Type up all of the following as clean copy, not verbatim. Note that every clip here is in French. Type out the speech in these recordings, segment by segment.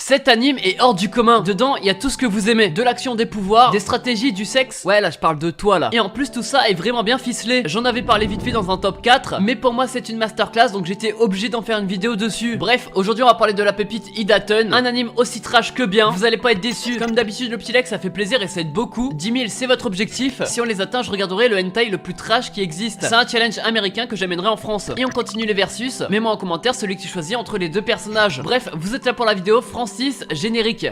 Cet anime est hors du commun. Dedans, il y a tout ce que vous aimez. De l'action, des pouvoirs, des stratégies, du sexe. Ouais, là, je parle de toi, là. Et en plus, tout ça est vraiment bien ficelé. J'en avais parlé vite fait dans un top 4. Mais pour moi, c'est une masterclass, donc j'étais obligé d'en faire une vidéo dessus. Bref, aujourd'hui, on va parler de la pépite Hidaton. Un anime aussi trash que bien. Vous allez pas être déçus. Comme d'habitude, le petit like, ça fait plaisir et ça aide beaucoup. 10 000, c'est votre objectif. Si on les atteint, je regarderai le hentai le plus trash qui existe. C'est un challenge américain que j'amènerai en France. Et on continue les versus. Mets-moi en commentaire celui que tu choisis entre les deux personnages. Bref, vous êtes là pour la vidéo. Francis, générique.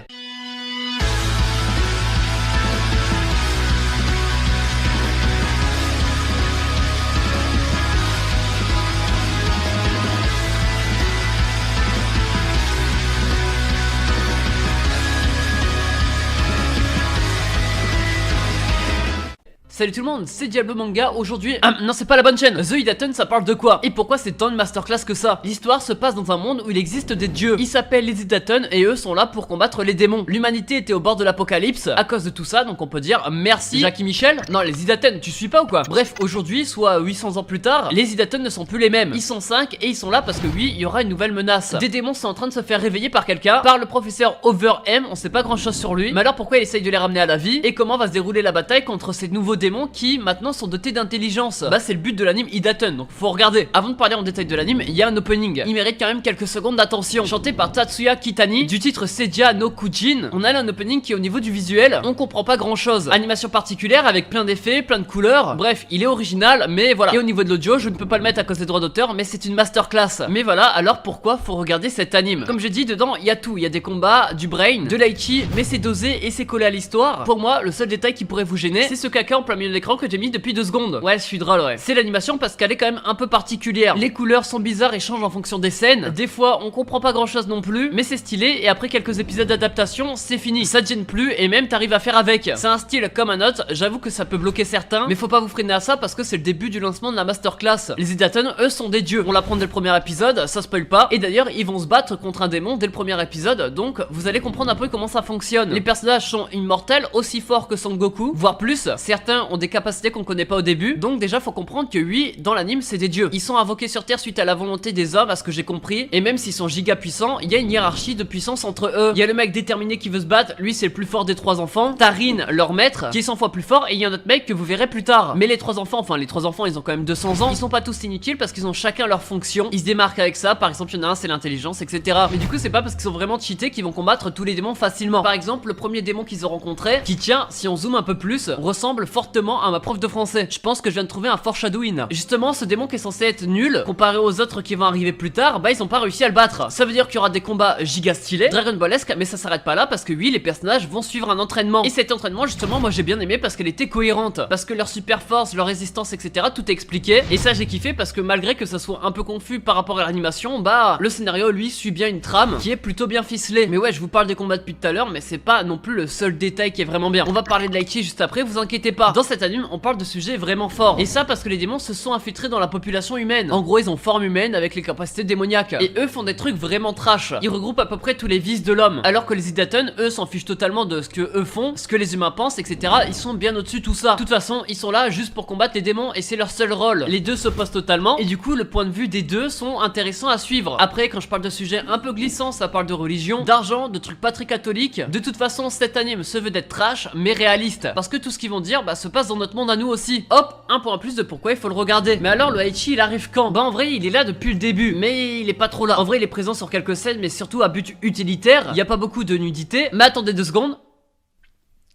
Salut tout le monde, c'est Diablo Manga. Aujourd'hui, non, c'est pas la bonne chaîne. The Hidaton, ça parle de quoi? Et pourquoi c'est tant une masterclass que ça? L'histoire se passe dans un monde où il existe des dieux. Ils s'appellent les Hidaton et eux sont là pour combattre les démons. L'humanité était au bord de l'apocalypse à cause de tout ça, donc on peut dire merci Jackie Michel. Non, les Hidaton, tu suis pas ou quoi? Bref, aujourd'hui, soit 800 ans plus tard, les Hidaton ne sont plus les mêmes. Ils sont 5 et ils sont là parce que oui, il y aura une nouvelle menace. Des démons sont en train de se faire réveiller par quelqu'un, par le professeur Over M. On sait pas grand chose sur lui, mais alors pourquoi il essaye de les ramener à la vie? Et comment va se dérouler la bataille contre ces nouveaux démons qui maintenant sont dotés d'intelligence? Bah c'est le but de l'anime Hidaton, donc faut regarder. Avant de parler en détail de l'anime, il y a un opening. Il mérite quand même quelques secondes d'attention. Chanté par Tatsuya Kitani du titre Seija no Kujin. On a là un opening qui au niveau du visuel, on comprend pas grand chose. Animation particulière avec plein d'effets, plein de couleurs. Bref, il est original, mais voilà. Et au niveau de l'audio, je ne peux pas le mettre à cause des droits d'auteur, mais c'est une masterclass. Mais voilà, alors pourquoi faut regarder cet anime? Comme je dis, dedans il y a tout. Il y a des combats, du brain, de l'aichi, mais c'est dosé et c'est collé à l'histoire. Pour moi, le seul détail qui pourrait vous gêner, c'est ce caca en plein milieu de l'écran que j'ai mis depuis 2 secondes. Ouais, je suis drôle, ouais. C'est l'animation parce qu'elle est quand même un peu particulière. Les couleurs sont bizarres et changent en fonction des scènes. Des fois, on comprend pas grand chose non plus, mais c'est stylé. Et après quelques épisodes d'adaptation, c'est fini. Ça te gêne plus et même t'arrives à faire avec. C'est un style comme un autre. J'avoue que ça peut bloquer certains, mais faut pas vous freiner à ça parce que c'est le début du lancement de la masterclass. Les Hidaton, eux, sont des dieux. On l'apprend dès le premier épisode, ça spoil pas. Et d'ailleurs, ils vont se battre contre un démon dès le premier épisode, donc vous allez comprendre un peu comment ça fonctionne. Les personnages sont immortels, aussi forts que Son Goku, voire plus. Certains ont des capacités qu'on connaît pas au début, donc déjà faut comprendre que oui, dans l'anime c'est des dieux. Ils sont invoqués sur Terre suite à la volonté des hommes, à ce que j'ai compris, et même s'ils sont giga puissants, il y a une hiérarchie de puissance entre eux. Il y a le mec déterminé qui veut se battre, lui c'est le plus fort des 3 enfants, Tarin leur maître, qui est 100 fois plus fort, et il y a un autre mec que vous verrez plus tard. Mais les 3 enfants, enfin les 3 enfants ils ont quand même 200 ans, ils sont pas tous inutiles parce qu'ils ont chacun leur fonction, ils se démarquent avec ça. Par exemple il y en a un c'est l'intelligence, etc. Mais du coup c'est pas parce qu'ils sont vraiment cheatés qu'ils vont combattre tous les démons facilement. Par exemple le premier démon qu'ils ont rencontré, qui tient, si on zoome un peu plus, ressemble fortement à ma prof de français. Je pense que je viens de trouver un foreshadowing. Justement, ce démon qui est censé être nul, comparé aux autres qui vont arriver plus tard, bah ils ont pas réussi à le battre. Ça veut dire qu'il y aura des combats giga stylés, Dragon Ballesque, mais ça s'arrête pas là parce que oui, les personnages vont suivre un entraînement. Et cet entraînement, justement, moi j'ai bien aimé parce qu'elle était cohérente. Parce que leur super force, leur résistance, etc., tout est expliqué. Et ça, j'ai kiffé parce que malgré que ça soit un peu confus par rapport à l'animation, bah le scénario, lui, suit bien une trame qui est plutôt bien ficelée. Mais ouais, je vous parle des combats depuis tout à l'heure, mais c'est pas non plus le seul détail qui est vraiment bien. On va parler de l'aichi juste après, vous inquiétez pas. Dans cet anime, on parle de sujets vraiment forts. Et ça parce que les démons se sont infiltrés dans la population humaine. En gros, ils ont forme humaine avec les capacités démoniaques. Et eux font des trucs vraiment trash. Ils regroupent à peu près tous les vices de l'homme. Alors que les Hidaton, eux, s'en fichent totalement de ce que eux font, ce que les humains pensent, etc. Ils sont bien au-dessus de tout ça. De toute façon, ils sont là juste pour combattre les démons et c'est leur seul rôle. Les deux s'opposent totalement et du coup, le point de vue des deux sont intéressants à suivre. Après, quand je parle de sujets un peu glissants, ça parle de religion, d'argent, de trucs pas très catholiques. De toute façon, cet anime se veut d'être trash, mais réaliste. Parce que tout ce qu'ils vont dire, bah, se passe dans notre monde à nous aussi. Hop, un point en plus de pourquoi il faut le regarder. Mais alors le Aichi il arrive quand? Bah en vrai il est là depuis le début, mais il est pas trop là. En vrai il est présent sur quelques scènes, mais surtout à but utilitaire. Il y a pas beaucoup de nudité. Mais attendez 2 secondes.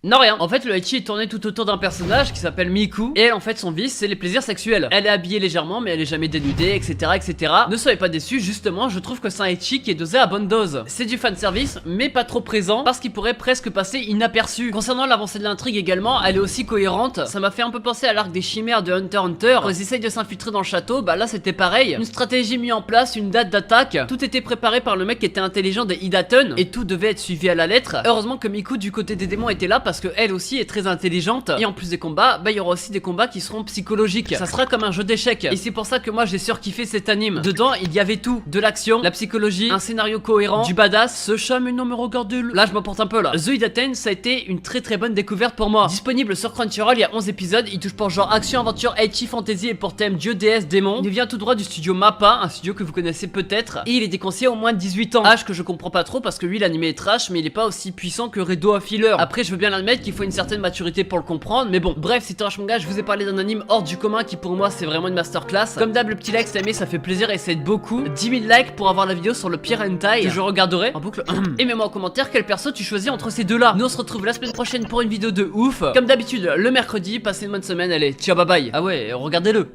Non rien, en fait le Aichi est tourné tout autour d'un personnage qui s'appelle Miku. Et elle en fait son vice c'est les plaisirs sexuels. Elle est habillée légèrement mais elle est jamais dénudée, etc, etc. Ne soyez pas déçus, justement je trouve que c'est un Aichi qui est dosé à bonne dose. C'est du fanservice mais pas trop présent parce qu'il pourrait presque passer inaperçu. Concernant l'avancée de l'intrigue également, elle est aussi cohérente. Ça m'a fait un peu penser à l'arc des chimères de Hunter x Hunter. Quand ils essayent de s'infiltrer dans le château, bah là c'était pareil. Une stratégie mise en place, une date d'attaque. Tout était préparé par le mec qui était intelligent des Hidaton et tout devait être suivi à la lettre. Heureusement que Miku du côté des démons était là parce que elle aussi est très intelligente. Et en plus des combats, bah il y aura aussi des combats qui seront psychologiques. Ça sera comme un jeu d'échecs. Et c'est pour ça que moi j'ai surkiffé cet anime. Dedans il y avait tout, de l'action, la psychologie, un scénario cohérent, du badass. Ce chat mais non mais regardez le... Là je m'emporte un peu là. The Idaten ça a été une très bonne découverte pour moi. Disponible sur Crunchyroll, il y a 11 épisodes. Il touche pour genre action, aventure, ecchi, fantasy et pour thème dieu, déesse, démon. Il vient tout droit du studio Mappa, un studio que vous connaissez peut-être. Et il est déconseillé au moins de 18 ans. Âge que je comprends pas trop parce que lui l'anime est trash mais il est pas aussi puissant que Redo of Healer. Après je veux bien l'admettre qu'il faut une certaine maturité pour le comprendre. Mais bon, bref, c'est Trash Manga, je vous ai parlé d'un anime hors du commun qui pour moi c'est vraiment une masterclass. Comme d'hab, le petit like si t'as aimé, ça fait plaisir et ça aide beaucoup. 10 000 likes pour avoir la vidéo sur le pire hentai que je regarderai en boucle. Et mets-moi en commentaire quel perso tu choisis entre ces deux là. Nous on se retrouve la semaine prochaine pour une vidéo de ouf. Comme d'habitude, le mercredi, passez une bonne semaine, allez, ciao bye bye. Ah ouais, regardez-le.